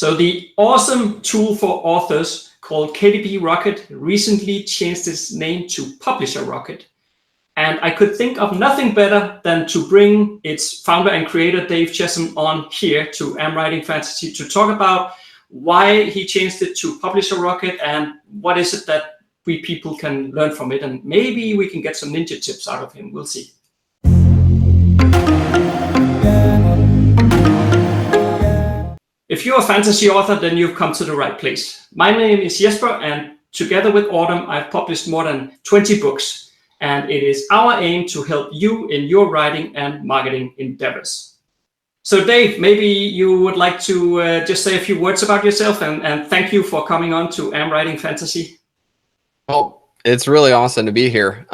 So the awesome tool for authors called KDP Rocket recently changed its name to Publisher Rocket. And I could think of nothing better than to bring its founder and creator, Dave Chesson, on here to Am Writing Fantasy to talk about why he changed it to Publisher Rocket and what is it that we people can learn from it. And maybe we can get some ninja tips out of him. We'll see. If you're a fantasy author, then you've come to the right place. My name is Jesper, and together with Autumn, I've published more than 20 books. And it is our aim to help you in your writing and marketing endeavors. So Dave, maybe you would like to just say a few words about yourself and thank you for coming on to Am Writing Fantasy. Well, it's really awesome to be here.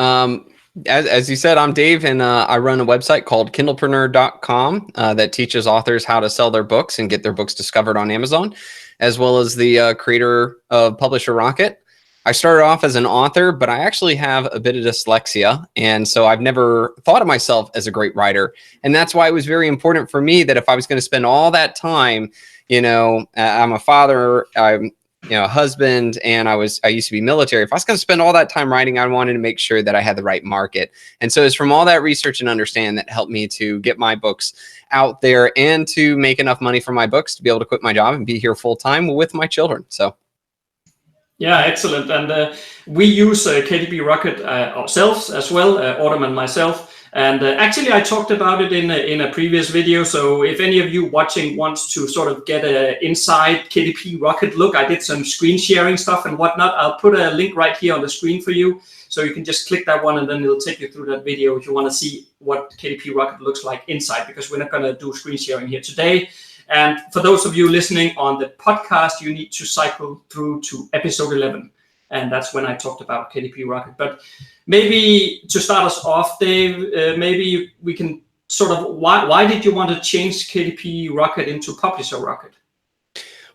As you said, I'm Dave, and I run a website called kindlepreneur.com that teaches authors how to sell their books and get their books discovered on Amazon, as well as the creator of Publisher Rocket. I started off as an author, but I actually have a bit of dyslexia. And so I've never thought of myself as a great writer. And that's why it was very important for me that if I was going to spend all that time, I'm a father, I'm a husband, and I used to be military. If I was going to spend all that time writing, I wanted to make sure that I had the right market. And so it's from all that research and understand that helped me to get my books out there and to make enough money for my books to be able to quit my job and be here full time with my children. So. Yeah, excellent. And we use KDP Rocket ourselves as well, Autumn and myself. And actually, I talked about it in a previous video. So if any of you watching wants to sort of get an inside KDP Rocket look, I did some screen sharing stuff and whatnot. I'll put a link right here on the screen for you. So you can just click that one and then it'll take you through that video if you want to see what KDP Rocket looks like inside, because we're not going to do screen sharing here today. And for those of you listening on the podcast, you need to cycle through to episode 11. And that's when I talked about KDP Rocket. But maybe to start us off, Dave, maybe we can sort of, why did you want to change KDP Rocket into Publisher Rocket?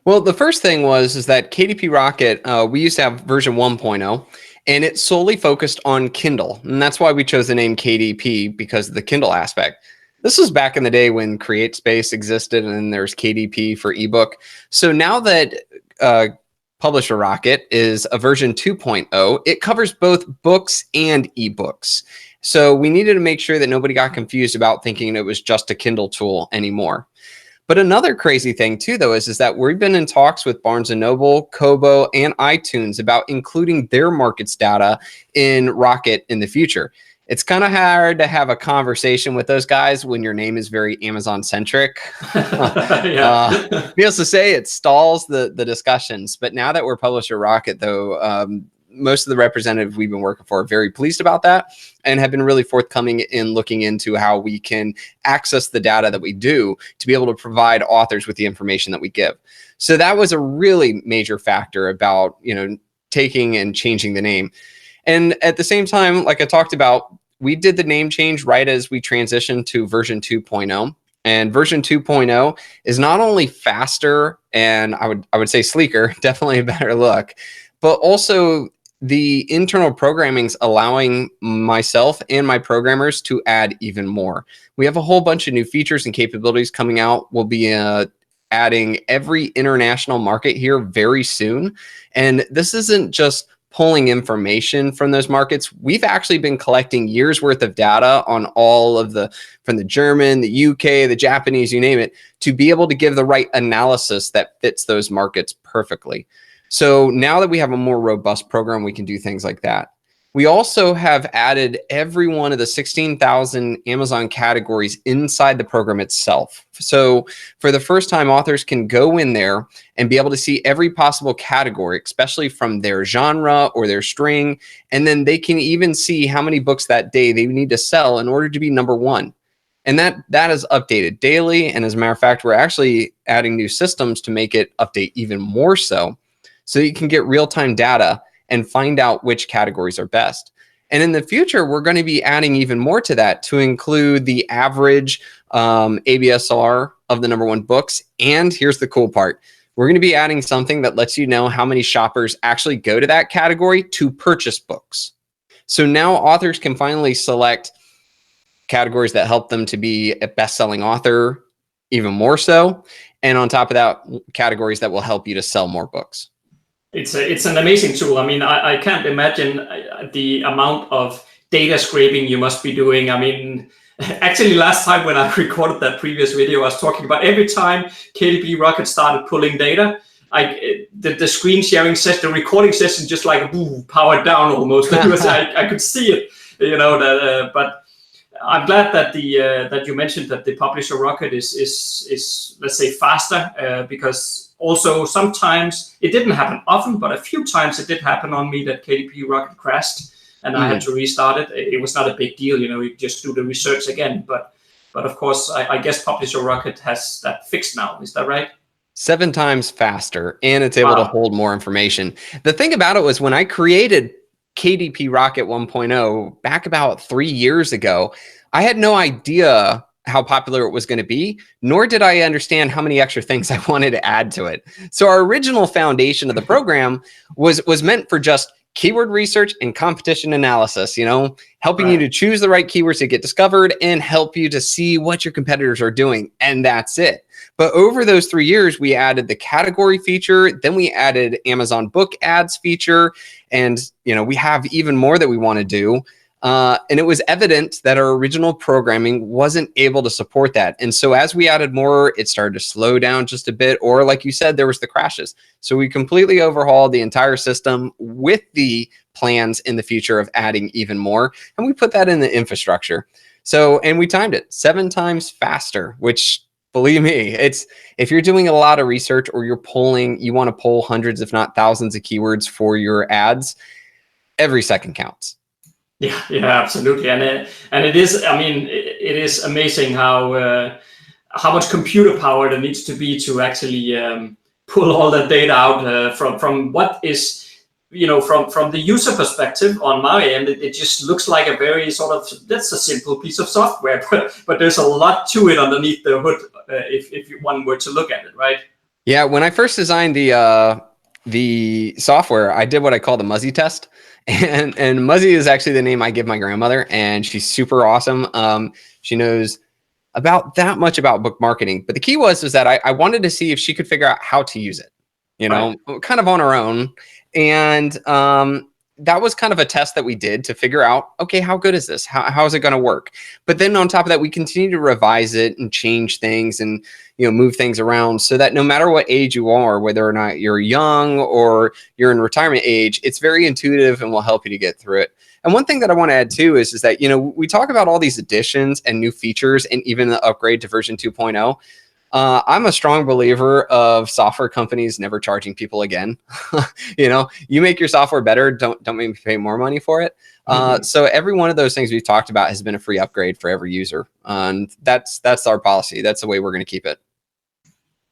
Well, the first thing is that KDP Rocket, we used to have version 1.0, and it solely focused on Kindle. And that's why we chose the name KDP, because of the Kindle aspect. This was back in the day when CreateSpace existed and there's KDP for ebook. So now that Publisher Rocket is a version 2.0, it covers both books and ebooks. So we needed to make sure that nobody got confused about thinking it was just a Kindle tool anymore. But another crazy thing too, though, is that we've been in talks with Barnes & Noble, Kobo, and iTunes about including their markets data in Rocket in the future. It's kind of hard to have a conversation with those guys when your name is very Amazon-centric. Needless to say, it stalls the discussions. But now that we're Publisher Rocket, though, most of the representatives we've been working for are very pleased about that and have been really forthcoming in looking into how we can access the data that we do to be able to provide authors with the information that we give. So that was a really major factor about, taking and changing the name. And at the same time, like I talked about, we did the name change right as we transitioned to version 2.0. And version 2.0 is not only faster and I would say sleeker, definitely a better look, but also the internal programming's allowing myself and my programmers to add even more. We have a whole bunch of new features and capabilities coming out. We'll be adding every international market here very soon. And this isn't just pulling information from those markets. We've actually been collecting years worth of data on all of from the German, the UK, the Japanese, you name it, to be able to give the right analysis that fits those markets perfectly. So now that we have a more robust program, we can do things like that. We also have added every one of the 16,000 Amazon categories inside the program itself. So for the first time, authors can go in there and be able to see every possible category, especially from their genre or their string. And then they can even see how many books that day they need to sell in order to be number one. And that is updated daily. And as a matter of fact, we're actually adding new systems to make it update even more so you can get real-time data and find out which categories are best. And in the future, we're going to be adding even more to that to include the average ABSR of the number one books. And here's the cool part. We're going to be adding something that lets you know how many shoppers actually go to that category to purchase books. So now authors can finally select categories that help them to be a best-selling author even more so. And on top of that, categories that will help you to sell more books. It's an amazing tool. I mean, I can't imagine the amount of data scraping you must be doing. I mean, actually, last time when I recorded that previous video, I was talking about every time KDP Rocket started pulling data, the screen sharing session, the recording session, just like powered down almost. I could see it, you know. But I'm glad that that you mentioned that the Publisher Rocket is let's say faster, because also sometimes it didn't happen often, but a few times it did happen on me that KDP Rocket crashed and I had to restart it. It was not a big deal, you know. You just do the research again. But of course, I guess Publisher Rocket has that fixed now. Is that right? 7 times faster, and it's able to hold more information. The thing about it was when I created KDP Rocket 1.0 back about 3 years ago, I had no idea how popular it was going to be, nor did I understand how many extra things I wanted to add to it. So our original foundation of the program was meant for just keyword research and competition analysis, you know, helping you to choose the right keywords to get discovered and help you to see what your competitors are doing. And that's it. But over those 3 years, we added the category feature, then we added Amazon book ads feature, and you know, we have even more that we want to do. And it was evident that our original programming wasn't able to support that. And so as we added more, it started to slow down just a bit, or like you said, there was the crashes. So we completely overhauled the entire system with the plans in the future of adding even more. And we put that in the infrastructure. So, and we timed it 7 times faster, which, believe me, it's, if you're doing a lot of research or you're polling, you want to poll hundreds, if not thousands of keywords for your ads, every second counts. Yeah, absolutely, and it is. I mean, it is amazing how much computer power there needs to be to actually pull all that data out from what is, you know, from the user perspective. On my end, it just looks like a very sort of, that's a simple piece of software, but there's a lot to it underneath the hood if one were to look at it, right? Yeah, when I first designed the software, I did what I call the mosey test. And Muzzy is actually the name I give my grandmother, and she's super awesome. She knows about that much about book marketing, but the key was that I wanted to see if she could figure out how to use it, you know, kind of on her own. And that was kind of a test that we did to figure out, okay, how good is this? How is it going to work? But then on top of that, we continue to revise it and change things and, you know, move things around so that no matter what age you are, whether or not you're young or you're in retirement age, it's very intuitive and will help you to get through it. And one thing that I want to add too is that, you know, we talk about all these additions and new features and even the upgrade to version 2.0. I'm a strong believer of software companies never charging people again. You know, you make your software better, don't make me pay more money for it. So every one of those things we've talked about has been a free upgrade for every user. And that's our policy. That's the way we're going to keep it.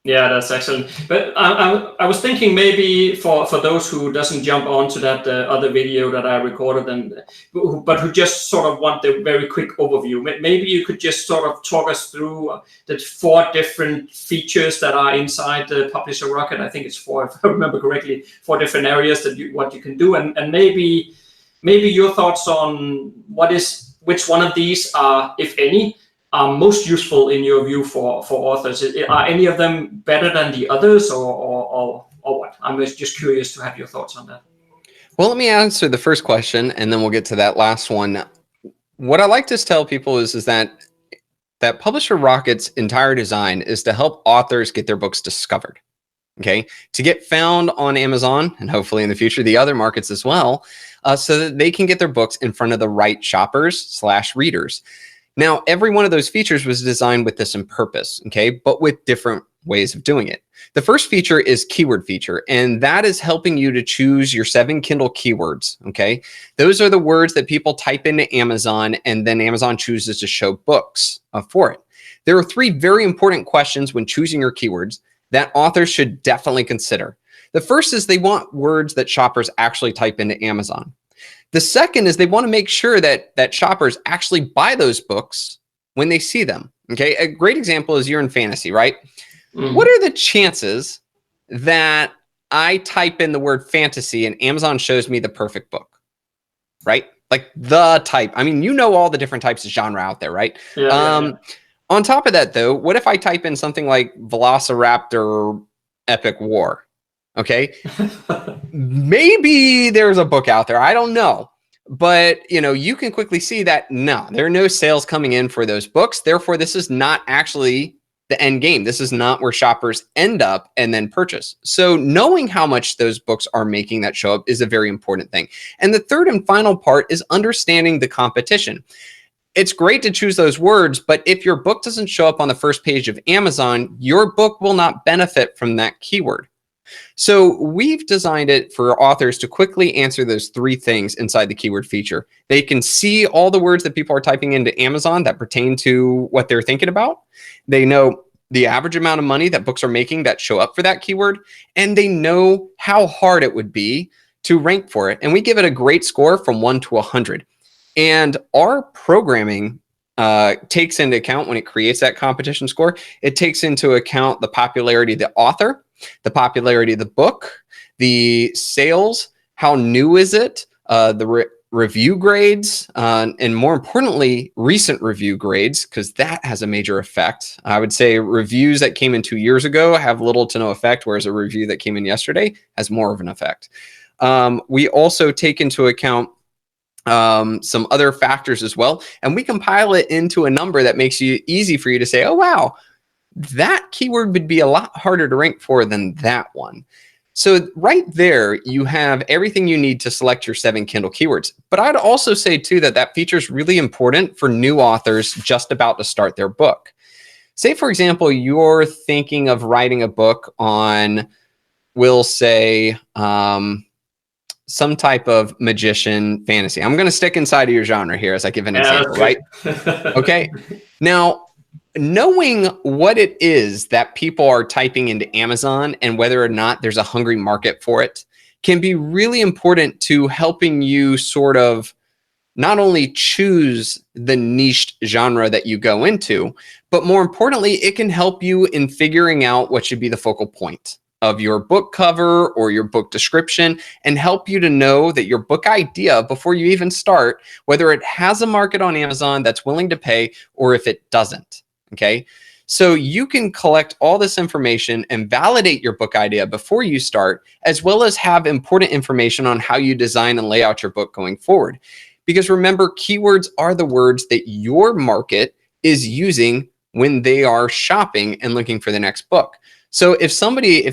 Yeah, that's excellent. But I was thinking maybe for those who doesn't jump onto that other video that I recorded, but who just sort of want the very quick overview, maybe you could just sort of talk us through the 4 different features that are inside the Publisher Rocket. I think it's 4, if I remember correctly, 4 different areas that what you can do, and maybe your thoughts on which one of these are, if any, are most useful in your view for authors. Are any of them better than the others, or what? I'm just curious to have your thoughts on that. Well, let me answer the first question, and then we'll get to that last one. What I like to tell people is that Publisher Rocket's entire design is to help authors get their books discovered. Okay, to get found on Amazon and hopefully in the future the other markets as well, so that they can get their books in front of the right shoppers/readers. Now, every one of those features was designed with this in purpose, okay, but with different ways of doing it. The first feature is keyword feature, and that is helping you to choose your 7 Kindle keywords, okay? Those are the words that people type into Amazon, and then Amazon chooses to show books for it. There are 3 very important questions when choosing your keywords that authors should definitely consider. The first is they want words that shoppers actually type into Amazon. The second is they want to make sure that shoppers actually buy those books when they see them. Okay, a great example is you're in fantasy, right? What are the chances that I type in the word fantasy and Amazon shows me the perfect book, right? Like the type. I mean, you know all the different types of genre out there, right? Yeah. On top of that, though, what if I type in something like Velociraptor Epic War? Okay. Maybe there's a book out there. I don't know. But, you can quickly see that, no, there are no sales coming in for those books. Therefore, this is not actually the end game. This is not where shoppers end up and then purchase. So knowing how much those books are making that show up is a very important thing. And the third and final part is understanding the competition. It's great to choose those words, but if your book doesn't show up on the first page of Amazon, your book will not benefit from that keyword. So we've designed it for authors to quickly answer those three things inside the keyword feature. They can see all the words that people are typing into Amazon that pertain to what they're thinking about. They know the average amount of money that books are making that show up for that keyword, and they know how hard it would be to rank for it. And we give it a great score from 1 to 100. And our programming takes into account, when it creates that competition score, it takes into account the popularity of the author, the popularity of the book, the sales, how new is it, the review grades, and more importantly, recent review grades, because that has a major effect. I would say reviews that came in 2 years ago have little to no effect, whereas a review that came in yesterday has more of an effect. We also take into account some other factors as well, and we compile it into a number that makes it easy for you to say, oh, wow, that keyword would be a lot harder to rank for than that one. So right there, you have everything you need to select your 7 Kindle keywords. But I'd also say too that feature is really important for new authors just about to start their book. Say, for example, you're thinking of writing a book on, we'll say, some type of magician fantasy. I'm going to stick inside of your genre here as I give an example, okay. right? Okay. Now, knowing what it is that people are typing into Amazon and whether or not there's a hungry market for it can be really important to helping you sort of not only choose the niche genre that you go into, but more importantly, it can help you in figuring out what should be the focal point of your book cover or your book description, and help you to know that your book idea, before you even start, whether it has a market on Amazon that's willing to pay or if it doesn't. Okay. So you can collect all this information and validate your book idea before you start, as well as have important information on how you design and lay out your book going forward. Because remember, keywords are the words that your market is using when they are shopping and looking for the next book. So if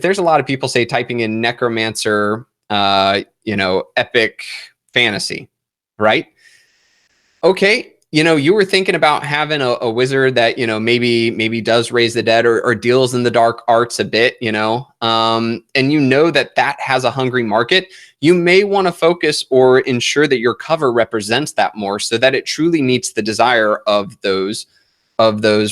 there's a lot of people, say, typing in necromancer, epic fantasy, right? Okay. You were thinking about having a wizard that, maybe does raise the dead or deals in the dark arts a bit, and that has a hungry market. You may want to focus or ensure that your cover represents that more so that it truly meets the desire of those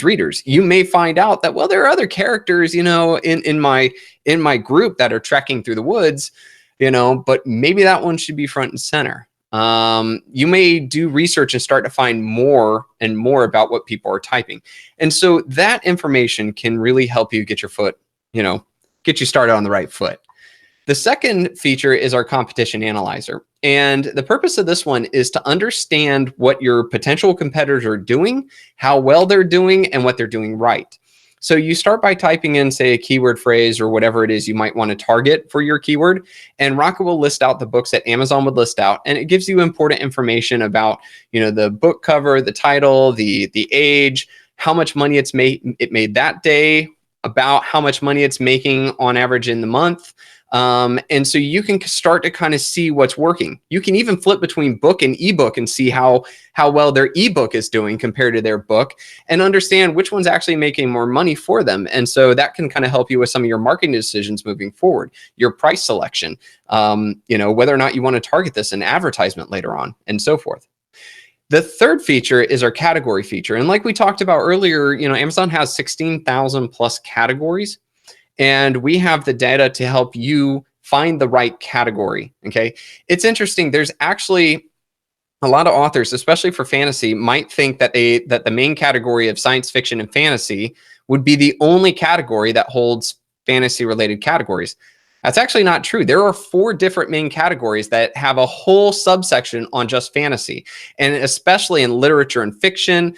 readers. You may find out that, well, there are other characters, in my group that are trekking through the woods, but maybe that one should be front and center. You may do research and start to find more and more about what people are typing. And so that information can really help you get you started on the right foot. The second feature is our competition analyzer. And the purpose of this one is to understand what your potential competitors are doing, how well they're doing, and what they're doing right. So you start by typing in, say, a keyword phrase or whatever it is you might want to target for your keyword, and Rocket will list out the books that Amazon would list out, and it gives you important information about, the book cover, the title, the age, how much money it made that day, about how much money it's making on average in the month. And so you can start to kind of see what's working. You can even flip between book and ebook and see how well their ebook is doing compared to their book, and understand which one's actually making more money for them. And so that can kind of help you with some of your marketing decisions moving forward, your price selection, whether or not you want to target this in advertisement later on, and so forth. The third feature is our category feature. And like we talked about earlier, Amazon has 16,000 plus categories. And we have the data to help you find the right category. Okay. It's interesting. There's actually a lot of authors, especially for fantasy, might think that the main category of science fiction and fantasy would be the only category that holds fantasy related categories. That's actually not true. There are 4 different main categories that have a whole subsection on just fantasy, and especially in literature and fiction.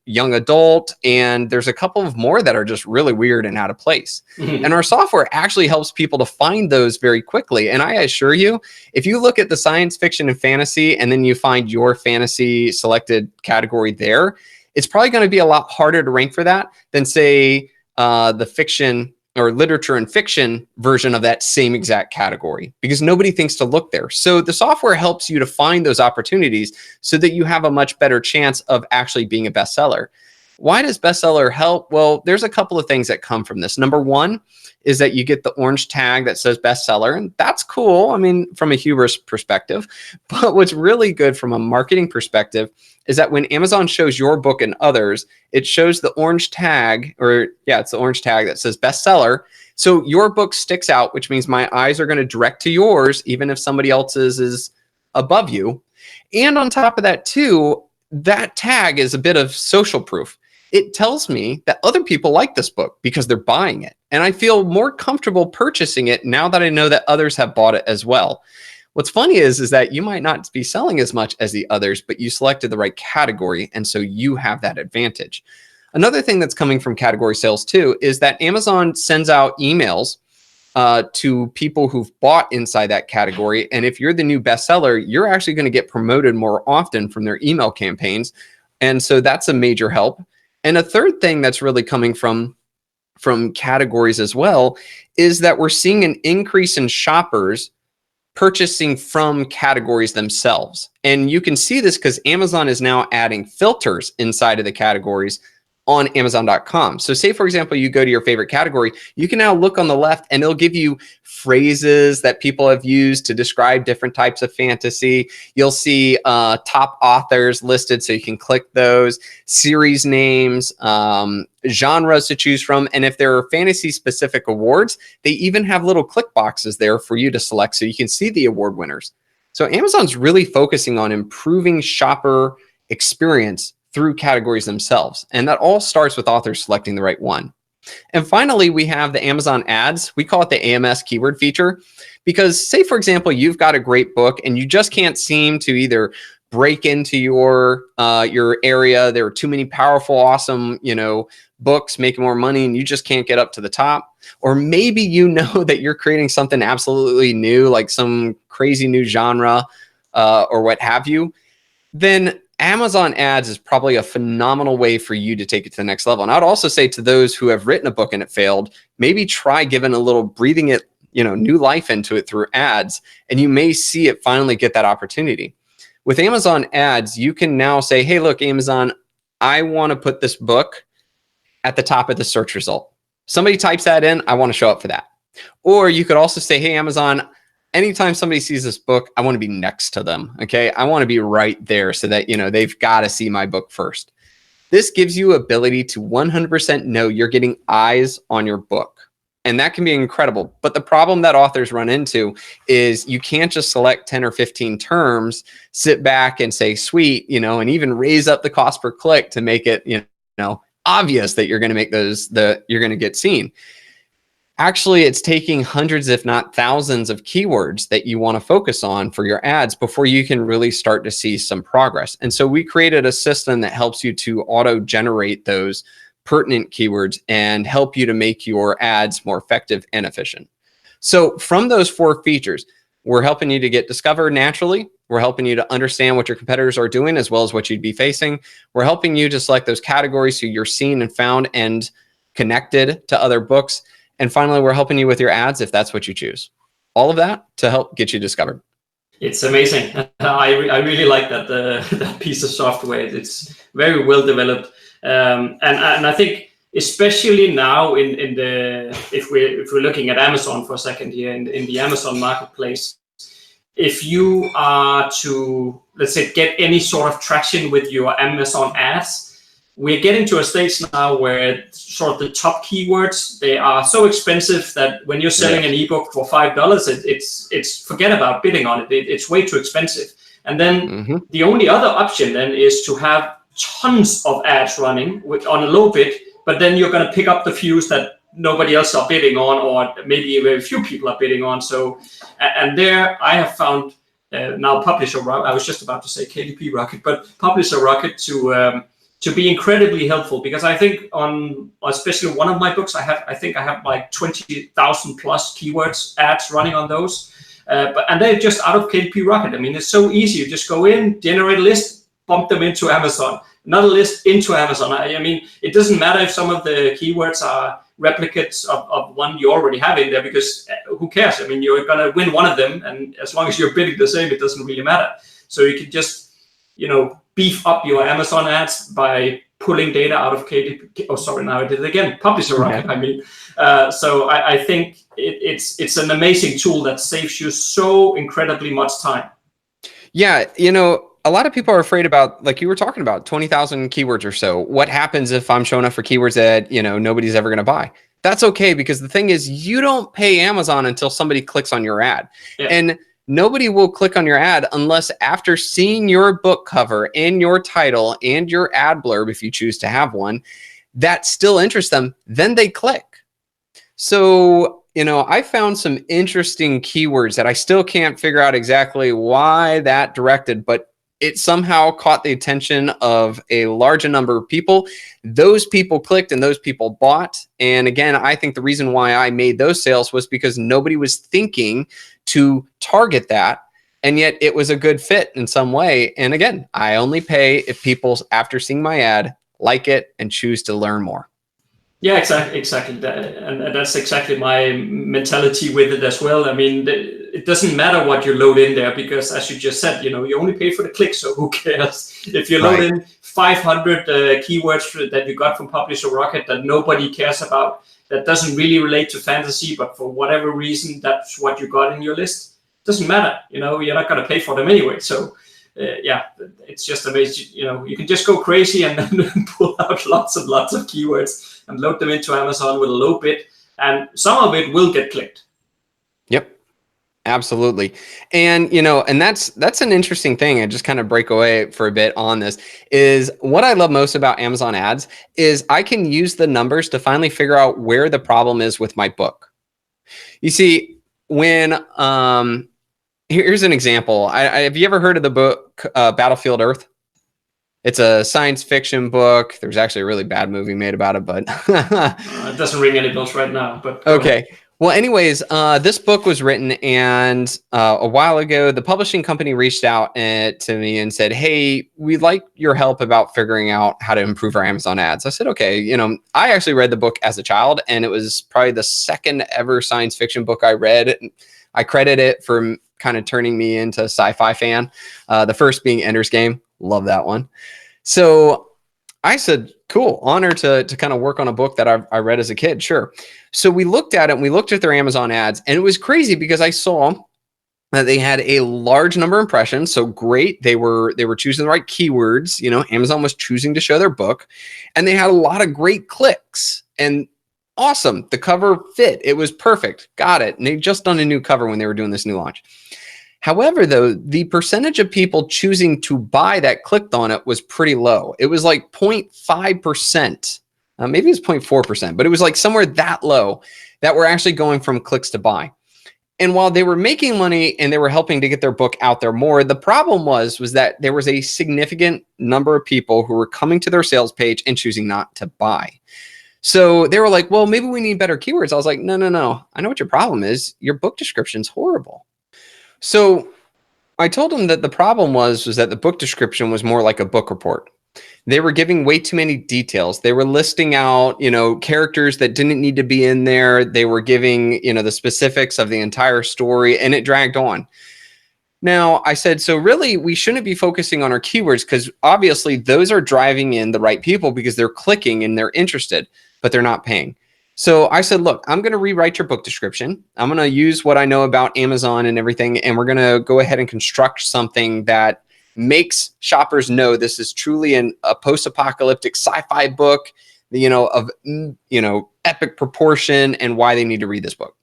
young adult, and there's a couple of more that are just really weird and out of place. And our software actually helps people to find those very quickly. And I assure you, if you look at the science fiction and fantasy, and then you find your fantasy selected category there, it's probably going to be a lot harder to rank for that than, say, the fiction or literature and fiction version of that same exact category, because nobody thinks to look there. So the software helps you to find those opportunities so that you have a much better chance of actually being a bestseller. Why does bestseller help? Well, there's a couple of things that come from this. Number one is that you get the orange tag that says bestseller, and that's cool. I mean, from a hubris perspective. But what's really good from a marketing perspective is that when Amazon shows your book and others, it shows the orange tag, or yeah, it's the orange tag that says bestseller. So your book sticks out, which means my eyes are going to direct to yours, even if somebody else's is above you. And on top of that too, that tag is a bit of social proof. It tells me that other people like this book because they're buying it. And I feel more comfortable purchasing it now that I know that others have bought it as well. What's funny is that you might not be selling as much as the others, but you selected the right category, and so you have that advantage. Another thing that's coming from category sales too is that Amazon sends out emails to people who've bought inside that category. And if you're the new bestseller, you're actually going to get promoted more often from their email campaigns. And so that's a major help. And a third thing that's really coming from categories as well is that we're seeing an increase in shoppers purchasing from categories themselves. And you can see this because Amazon is now adding filters inside of the categories on Amazon.com. So say, for example, you go to your favorite category, you can now look on the left and it'll give you phrases that people have used to describe different types of fantasy. You'll see top authors listed, so you can click those, series names, genres to choose from. And if there are fantasy specific awards, they even have little click boxes there for you to select so you can see the award winners. So Amazon's really focusing on improving shopper experience through categories themselves. And that all starts with authors selecting the right one. And finally, we have the Amazon ads. We call it the AMS keyword feature, because say, for example, you've got a great book and you just can't seem to either break into your area. There are too many powerful, awesome, books making more money and you just can't get up to the top. Or maybe you know that you're creating something absolutely new, like some crazy new genre or what have you. Then Amazon ads is probably a phenomenal way for you to take it to the next level. And I'd also say to those who have written a book and it failed, maybe try giving a little breathing it, new life into it through ads, and you may see it finally get that opportunity. With Amazon ads, you can now say, hey, look, Amazon, I want to put this book at the top of the search result. Somebody types that in, I want to show up for that. Or you could also say, hey, Amazon, anytime somebody sees this book, I want to be next to them. Okay. I want to be right there so that, they've got to see my book first. This gives you ability to 100% know you're getting eyes on your book. And that can be incredible. But the problem that authors run into is you can't just select 10 or 15 terms, sit back and say, sweet, and even raise up the cost per click to make it, obvious that you're going to make you're going to get seen. Actually, it's taking hundreds, if not thousands, of keywords that you want to focus on for your ads before you can really start to see some progress. And so we created a system that helps you to auto-generate those pertinent keywords and help you to make your ads more effective and efficient. So from those 4 features, we're helping you to get discovered naturally. We're helping you to understand what your competitors are doing as well as what you'd be facing. We're helping you to select those categories so you're seen and found and connected to other books. And finally, we're helping you with your ads if that's what you choose. All of that to help get you discovered. It's amazing. I really like that piece of software. It's very well developed, and I think especially now in the if we're looking at Amazon for a second here in the Amazon marketplace, if you are to, let's say, get any sort of traction with your Amazon ads, we're getting to a stage now where sort of the top keywords, they are so expensive that when you're selling an ebook for $5, it's forget about bidding on it. It's way too expensive. And then the only other option then is to have tons of ads running on a low bid, but then you're going to pick up the few that nobody else are bidding on, or maybe very few people are bidding on. So, and there I have found now Publisher Rocket, I was just about to say KDP Rocket, but Publisher Rocket to be incredibly helpful, because I think on especially one of my books, I think I have like 20,000 plus keywords ads running on those, and they're just out of KDP Rocket. I mean, it's so easy. You just go in, generate a list, bump them into Amazon, another list into Amazon. I mean, it doesn't matter if some of the keywords are replicates of one you already have in there, because who cares? I mean, you're gonna win one of them, and as long as you're bidding the same, it doesn't really matter. So you can just, beef up your Amazon ads by pulling data out of KDP. Oh, sorry, now I did it again. Publisher Rocket. I mean, so I think it's an amazing tool that saves you so incredibly much time. Yeah, a lot of people are afraid about, like you were talking about, 20,000 keywords or so. What happens if I'm showing up for keywords that, nobody's ever going to buy? That's okay, because the thing is, you don't pay Amazon until somebody clicks on your ad. Yeah. And nobody will click on your ad unless after seeing your book cover and your title and your ad blurb, if you choose to have one, that still interests them, then they click. So, I found some interesting keywords that I still can't figure out exactly why that directed, but it somehow caught the attention of a large number of people. Those people clicked and those people bought. And again, I think the reason why I made those sales was because nobody was thinking to target that. And yet it was a good fit in some way. And again, I only pay if people, after seeing my ad, like it and choose to learn more. Yeah, exactly. And that's exactly my mentality with it as well. I mean, it doesn't matter what you load in there, because as you just said, you only pay for the click, so who cares? If you load in 500 keywords that you got from Publisher Rocket that nobody cares about, that doesn't really relate to fantasy, but for whatever reason, that's what you got in your list, doesn't matter. You're not going to pay for them anyway. So yeah, it's just amazing. You can just go crazy and then pull out lots and lots of keywords and load them into Amazon with a low bid, and some of it will get clicked. Yep, absolutely. And and that's an interesting thing. I just kind of break away for a bit on this. Is what I love most about Amazon ads is I can use the numbers to finally figure out where the problem is with my book. You see, when here's an example. Have you ever heard of the book Battlefield Earth? It's a science fiction book. There's actually a really bad movie made about it, but it doesn't ring any bells right now. But okay. Well, anyways, this book was written, and a while ago, the publishing company reached out to me and said, "Hey, we'd like your help about figuring out how to improve our Amazon ads." I said, "Okay." I actually read the book as a child, and it was probably the second ever science fiction book I read. I credit it for kind of turning me into a sci-fi fan. The first being Ender's Game. Love that one. So I said, cool, honor to kind of work on a book that I read as a kid. Sure. So we looked at it and we looked at their Amazon ads, and it was crazy because I saw that they had a large number of impressions. So great. They were choosing the right keywords. Amazon was choosing to show their book, and they had a lot of great clicks, and awesome. The cover fit. It was perfect. Got it. And they'd just done a new cover when they were doing this new launch. However, though, the percentage of people choosing to buy that clicked on it was pretty low. It was like 0.5%. Maybe it's 0.4%, but it was like somewhere that low that were actually going from clicks to buy. And while they were making money and they were helping to get their book out there more, the problem was that there was a significant number of people who were coming to their sales page and choosing not to buy. So they were like, well, maybe we need better keywords. I was like, no. I know what your problem is. Your book description's horrible. So I told them that the problem was that the book description was more like a book report. They were giving way too many details. They were listing out, characters that didn't need to be in there. They were giving, the specifics of the entire story, and it dragged on. Now, I said, so really, we shouldn't be focusing on our keywords, because obviously those are driving in the right people because they're clicking and they're interested, but they're not paying. So I said, look, I'm going to rewrite your book description. I'm going to use what I know about Amazon and everything, and we're going to go ahead and construct something that makes shoppers know this is truly a post-apocalyptic sci-fi book, of epic proportion, and why they need to read this book.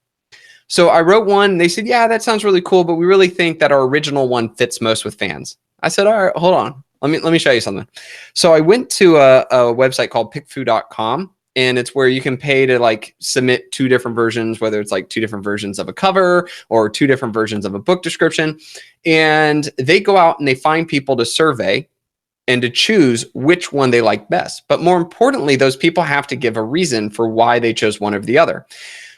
So I wrote one. They said, yeah, that sounds really cool, but we really think that our original one fits most with fans. I said, all right, hold on. Let me show you something. So I went to a website called pickfu.com. And it's where you can pay to submit two different versions, whether it's two different versions of a cover or two different versions of a book description. And they go out and they find people to survey. and to choose which one they like best. But more importantly, those people have to give a reason for why they chose one over the other.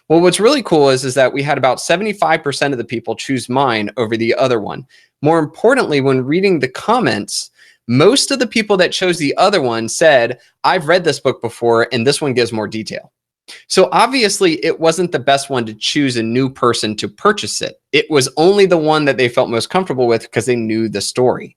Well, what's really cool is that we had about 75% of the people choose mine over the other one. More importantly, when reading the comments, most of the people that chose the other one said, I've read this book before and this one gives more detail. So obviously it wasn't the best one to choose a new person to purchase it. It was only the one that they felt most comfortable with because they knew the story.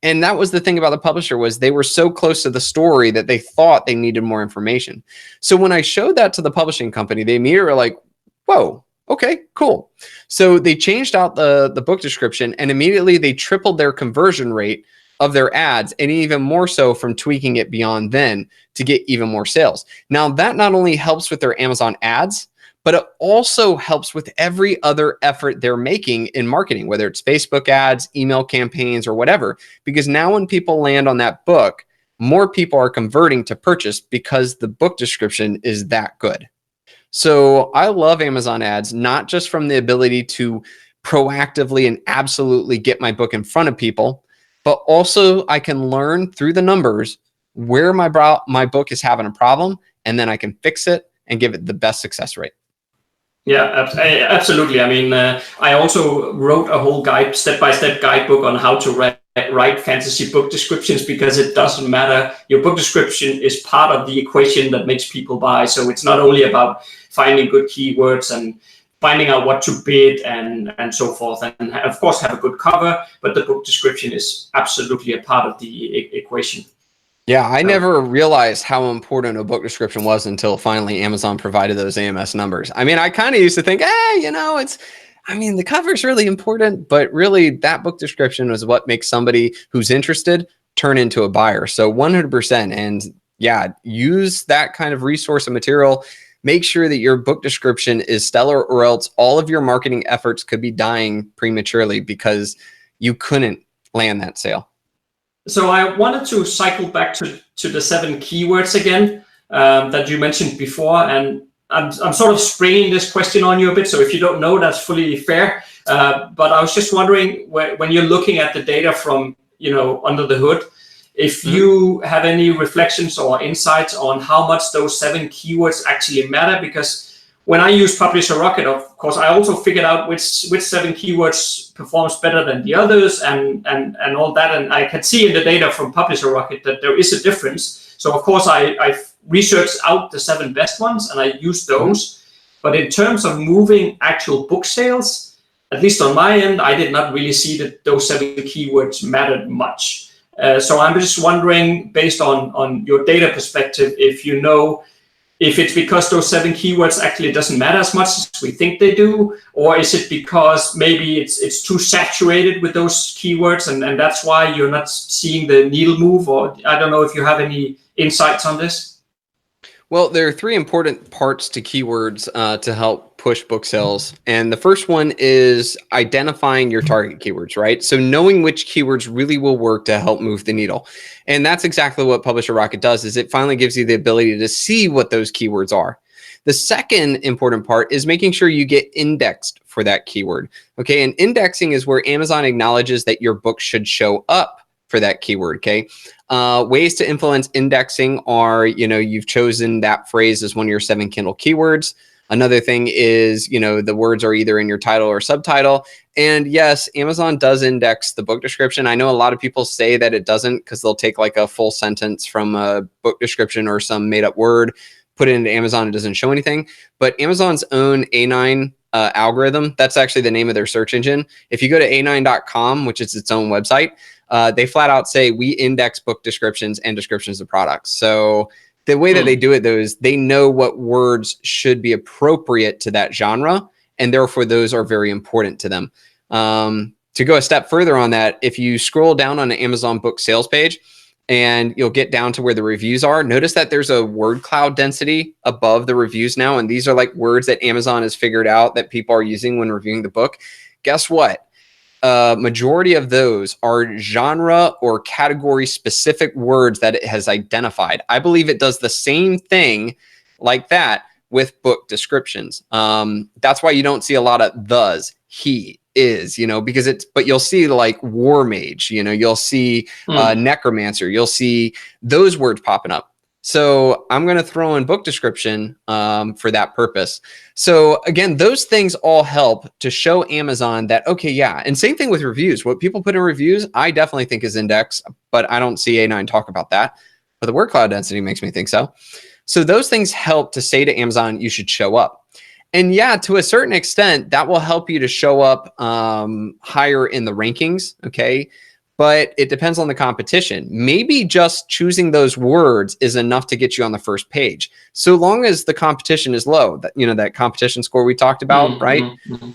And that was the thing about the publisher, was they were so close to the story that they thought they needed more information. So when I showed that to the publishing company, they immediately were like, whoa, okay, cool. So they changed out the book description, and immediately they tripled their conversion rate of their ads, and even more so from tweaking it beyond then to get even more sales. Now that not only helps with their Amazon ads, but it also helps with every other effort they're making in marketing, whether it's Facebook ads, email campaigns, or whatever. Because now when people land on that book, more people are converting to purchase because the book description is that good. So I love Amazon ads, not just from the ability to proactively and absolutely get my book in front of people, but also I can learn through the numbers where my book is having a problem, and then I can fix it and give it the best success rate. Yeah, absolutely. I mean, I also wrote a whole guide, step-by-step guidebook on how to write fantasy book descriptions, because it doesn't matter. Your book description is part of the equation that makes people buy. So it's not only about finding good keywords and finding out what to bid and so forth, and of course have a good cover, but the book description is absolutely a part of the equation. Yeah, I never realized how important a book description was until finally Amazon provided those AMS numbers. I mean, I kind of used to think, the cover's really important, but really that book description is what makes somebody who's interested turn into a buyer. So 100%. And yeah, use that kind of resource and material. Make sure that your book description is stellar, or else all of your marketing efforts could be dying prematurely because you couldn't land that sale. So I wanted to cycle back to the 7 keywords again that you mentioned before, and I'm sort of springing this question on you a bit. So if you don't know, that's fully fair. But I was just wondering, when you're looking at the data from under the hood, if you have any reflections or insights on how much those 7 keywords actually matter. Because when I use Publisher Rocket, of course, I also figured out which 7 keywords performs better than the others and all that. And I can see in the data from Publisher Rocket that there is a difference. So of course, I've researched out the 7 best ones and I use those. But in terms of moving actual book sales, at least on my end, I did not really see that those 7 keywords mattered much. So I'm just wondering, based on your data perspective, if it's because those 7 keywords actually doesn't matter as much as we think they do, or is it because maybe it's too saturated with those keywords and that's why you're not seeing the needle move? Or I don't know if you have any insights on this. Well, there are 3 important parts to keywords to help push book sales. And the first one is identifying your target keywords, right? So knowing which keywords really will work to help move the needle. And that's exactly what Publisher Rocket does, is it finally gives you the ability to see what those keywords are. The second important part is making sure you get indexed for that keyword. Okay, and indexing is where Amazon acknowledges that your book should show up for that keyword. Okay, ways to influence indexing are, you've chosen that phrase as one of your 7 Kindle keywords. Another thing is, the words are either in your title or subtitle. And yes, Amazon does index the book description. I know a lot of people say that it doesn't because they'll take like a full sentence from a book description or some made up word, put it into Amazon, it doesn't show anything. But Amazon's own A9 algorithm, that's actually the name of their search engine. If you go to a9.com, which is its own website, they flat out say we index book descriptions and descriptions of products. So the way that they do it, though, is they know what words should be appropriate to that genre, and therefore those are very important to them. To go a step further on that, if you scroll down on an Amazon book sales page and you'll get down to where the reviews are, notice that there's a word cloud density above the reviews now, and these are like words that Amazon has figured out that people are using when reviewing the book. Guess what? Majority of those are genre or category specific words that it has identified. I believe it does the same thing like that with book descriptions. That's why you don't see a lot of thes, he, is, you know, because but you'll see like war mage, you know, you'll see necromancer, you'll see those words popping up. So I'm going to throw in book description for that purpose. So again, those things all help to show Amazon that, okay, yeah. And same thing with reviews. What people put in reviews, I definitely think is index, but I don't see A9 talk about that. But the word cloud density makes me think so. So those things help to say to Amazon, you should show up. And yeah, to a certain extent, that will help you to show up higher in the rankings, okay? But it depends on the competition. Maybe just choosing those words is enough to get you on the first page. So long as the competition is low, that, you know, that competition score we talked about, right?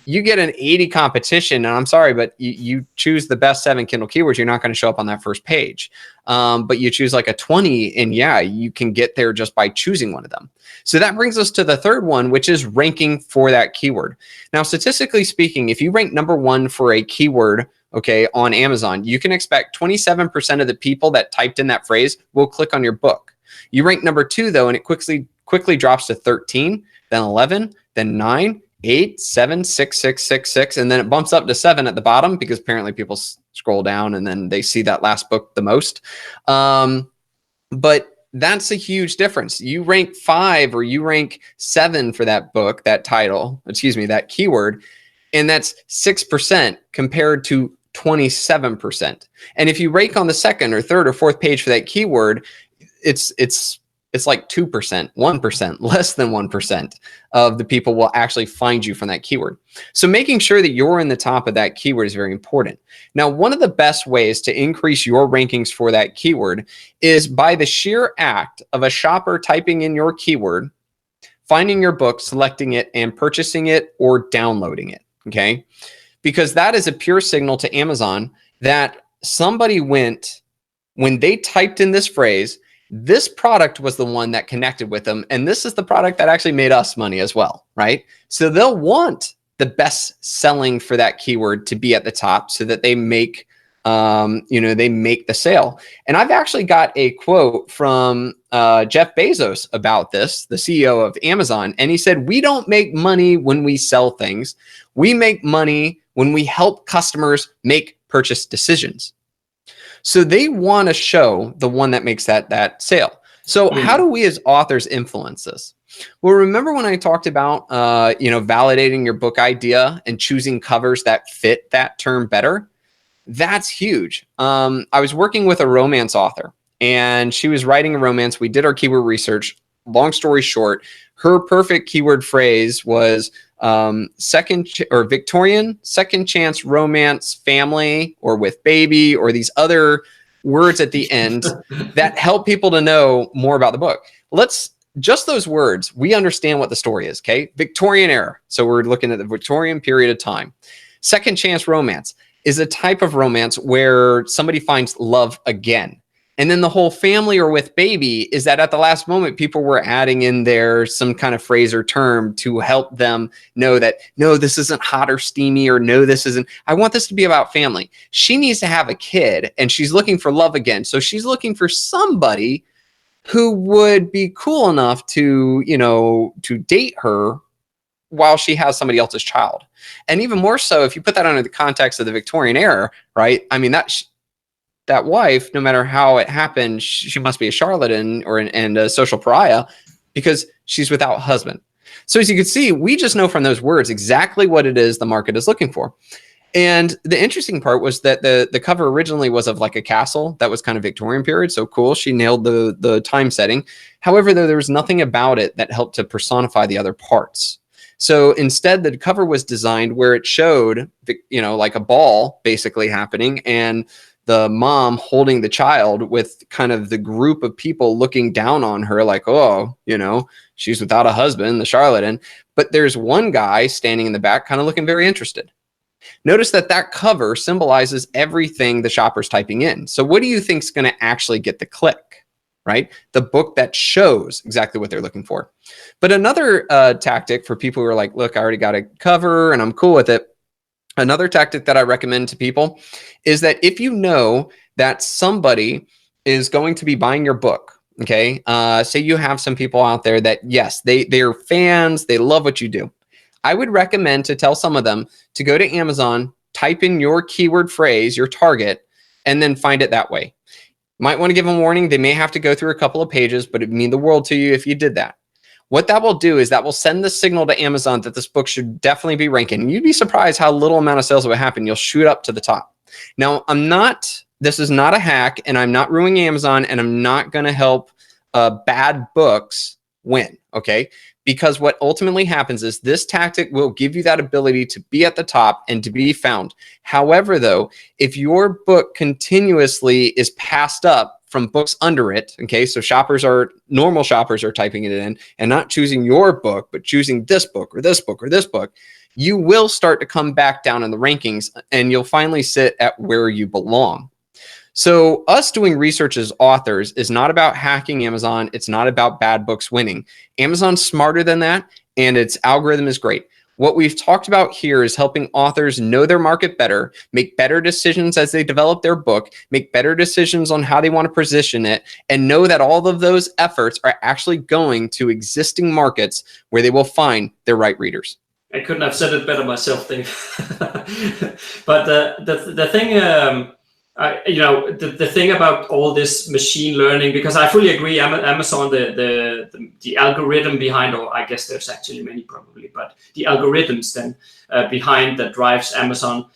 You get an 80 competition, and I'm sorry, but you choose the best 7 Kindle keywords, you're not going to show up on that first page. But you choose like a 20, and yeah, you can get there just by choosing one of them. So that brings us to the third one, which is ranking for that keyword. Now, statistically speaking, if you rank number 1 for a keyword, okay, on Amazon, you can expect 27% of the people that typed in that phrase will click on your book. You rank number 2 though, and it quickly drops to 13, then 11, then 9, 8, 7, 6, 6, 6, 6, and then it bumps up to 7 at the bottom because apparently people scroll down and then they see that last book the most. But that's a huge difference. You rank 5 or you rank 7 for that book, that title, excuse me, that keyword, and that's 6% compared to 27%. And if you rank on the second or third or fourth page for that keyword, it's like 2%, 1%, less than 1% of the people will actually find you from that keyword. So making sure that you're in the top of that keyword is very important. Now, one of the best ways to increase your rankings for that keyword is by the sheer act of a shopper typing in your keyword, finding your book, selecting it, and purchasing it or downloading it, okay? Because that is a pure signal to Amazon that somebody went, when they typed in this phrase, this product was the one that connected with them. And this is the product that actually made us money as well, right? So they'll want the best selling for that keyword to be at the top so that they make, they make the sale. And I've actually got a quote from Jeff Bezos about this, the CEO of Amazon. And he said, "We don't make money when we sell things. We make money when we help customers make purchase decisions." So they want to show the one that makes that sale. So how do we as authors influence this? Well, remember when I talked about, validating your book idea and choosing covers that fit that term better? That's huge. I was working with a romance author and she was writing a romance. We did our keyword research. Long story short, her perfect keyword phrase was Victorian, second chance romance, family, or with baby, or these other words at the end that help people to know more about the book. Just those words, we understand what the story is, okay? Victorian era. So we're looking at the Victorian period of time. Second chance romance is a type of romance where somebody finds love again. And then the whole family or with baby is that at the last moment, people were adding in there some kind of phrase or term to help them know that, no, this isn't hot or steamy, or no, this isn't, I want this to be about family. She needs to have a kid and she's looking for love again. So she's looking for somebody who would be cool enough to, to date her while she has somebody else's child. And even more so, if you put that under the context of the Victorian era, right? I mean, that wife, no matter how it happened, she must be a charlatan and a social pariah because she's without a husband. So as you can see, we just know from those words exactly what it is the market is looking for. And the interesting part was that the cover originally was of like a castle that was kind of Victorian period. So cool. She nailed the time setting. However, though, there was nothing about it that helped to personify the other parts. So instead, the cover was designed where it showed, like a ball basically happening and the mom holding the child with kind of the group of people looking down on her like, oh, she's without a husband, the charlatan. But there's one guy standing in the back kind of looking very interested. Notice that cover symbolizes everything the shopper's typing in. So what do you think is going to actually get the click, right? The book that shows exactly what they're looking for. But another tactic for people who are like, look, I already got a cover and I'm cool with it. Another tactic that I recommend to people is that if you know that somebody is going to be buying your book, okay, say you have some people out there that, yes, they're fans, they love what you do. I would recommend to tell some of them to go to Amazon, type in your keyword phrase, your target, and then find it that way. Might want to give them a warning. They may have to go through a couple of pages, but it'd mean the world to you if you did that. What that will do is that will send the signal to Amazon that this book should definitely be ranking. You'd be surprised how little amount of sales will happen. You'll shoot up to the top. Now, this is not a hack, and I'm not ruining Amazon, and I'm not going to help bad books win, okay? Because what ultimately happens is this tactic will give you that ability to be at the top and to be found. However, though, if your book continuously is passed up from books under it, okay, so normal shoppers are typing it in and not choosing your book, but choosing this book or this book or this book, you will start to come back down in the rankings and you'll finally sit at where you belong. So us doing research as authors is not about hacking Amazon. It's not about bad books winning. Amazon's smarter than that, and its algorithm is great. What we've talked about here is helping authors know their market better, make better decisions as they develop their book, make better decisions on how they want to position it, and know that all of those efforts are actually going to existing markets where they will find their right readers. I couldn't have said it better myself, Dave. But the thing... the thing about all this machine learning, because I fully agree, Amazon, the algorithm behind, or I guess there's actually many probably, but the algorithms then behind that drives Amazon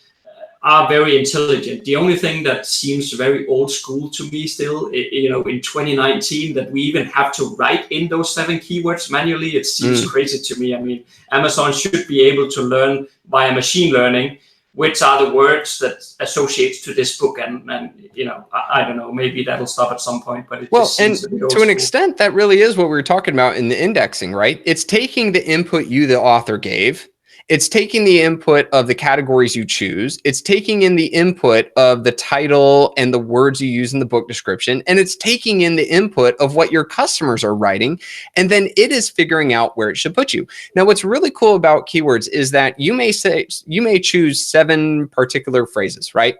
are very intelligent. The only thing that seems very old school to me still, in 2019, that we even have to write in those 7 keywords manually, it seems crazy to me. I mean, Amazon should be able to learn via machine learning which are the words that associates to this book, and I don't know, maybe that'll stop at some point, but it just seems to an extent that really is what we were talking about in the indexing, right? It's taking the input you, the author, gave. It's taking the input of the categories you choose. It's taking in the input of the title and the words you use in the book description. And it's taking in the input of what your customers are writing. And then it is figuring out where it should put you. Now, what's really cool about keywords is that you may choose 7 particular phrases, right?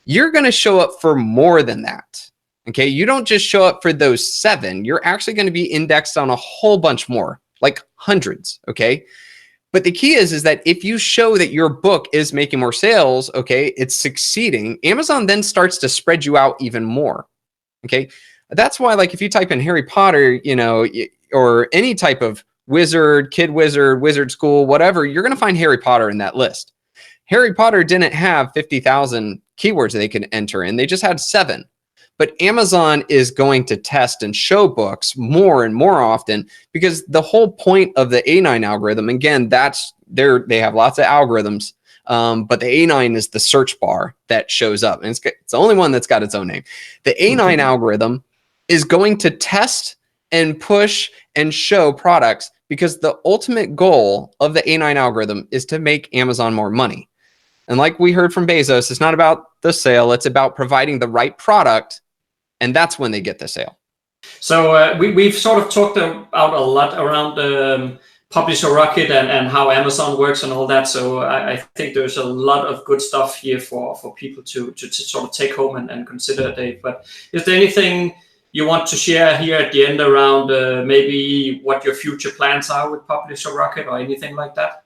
You're going to show up for more than that. Okay. You don't just show up for those 7. You're actually going to be indexed on a whole bunch more, like hundreds. Okay. But the key is that if you show that your book is making more sales, okay, it's succeeding, Amazon then starts to spread you out even more, okay? That's why, like, if you type in Harry Potter, or any type of wizard, kid wizard, wizard school, whatever, you're going to find Harry Potter in that list. Harry Potter didn't have 50,000 keywords they could enter in. They just had 7. But Amazon is going to test and show books more and more often, because the whole point of the A9 algorithm, again, they have lots of algorithms, but the A9 is the search bar that shows up. And it's the only one that's got its own name. The A9 algorithm is going to test and push and show products, because the ultimate goal of the A9 algorithm is to make Amazon more money. And like we heard from Bezos, it's not about the sale. It's about providing the right product. And that's when they get the sale. So we've sort of talked about a lot around Publisher Rocket and how Amazon works and all that. So I think there's a lot of good stuff here for people to sort of take home and consider, Dave. But is there anything you want to share here at the end around maybe what your future plans are with Publisher Rocket or anything like that?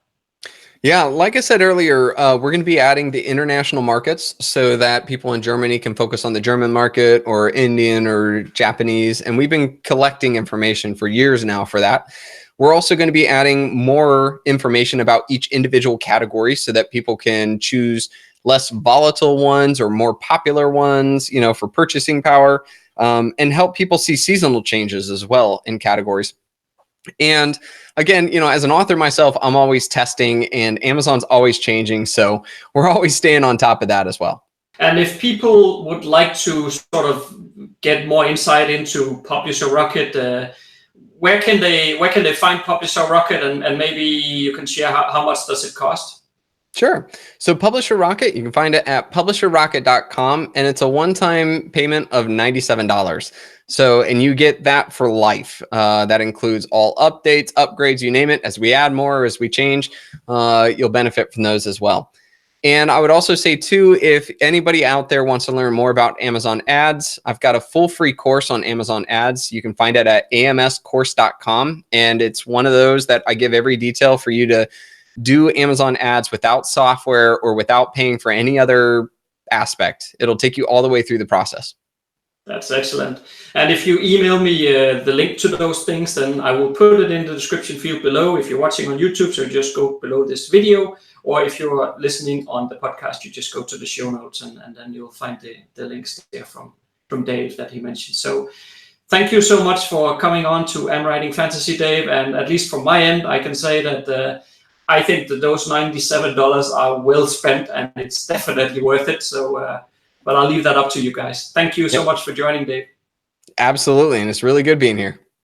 Yeah, like I said earlier, we're going to be adding the international markets so that people in Germany can focus on the German market, or Indian or Japanese. And we've been collecting information for years now for that. We're also going to be adding more information about each individual category so that people can choose less volatile ones or more popular ones, for purchasing power, and help people see seasonal changes as well in categories. And again, as an author myself, I'm always testing, and Amazon's always changing. So we're always staying on top of that as well. And if people would like to sort of get more insight into Publisher Rocket, where can they find Publisher Rocket, and maybe you can share how much does it cost? Sure. So Publisher Rocket, you can find it at publisherrocket.com, and it's a one-time payment of $97. So, and you get that for life. That includes all updates, upgrades, you name it. As we add more, as we change, you'll benefit from those as well. And I would also say too, if anybody out there wants to learn more about Amazon ads, I've got a full free course on Amazon ads. You can find it at amscourse.com. And it's one of those that I give every detail for you to do Amazon ads without software or without paying for any other aspect. It'll take you all the way through the process. That's excellent. And if you email me the link to those things, then I will put it in the description field below if you're watching on YouTube. So just go below this video, or if you're listening on the podcast, you just go to the show notes and then you'll find the links there from Dave that he mentioned. So thank you so much for coming on to Am Writing Fantasy, Dave. And at least from my end, I can say that I think that those $97 are well spent, and it's definitely worth it. So, but I'll leave that up to you guys. Thank you so much for joining, Dave. Absolutely. And it's really good being here.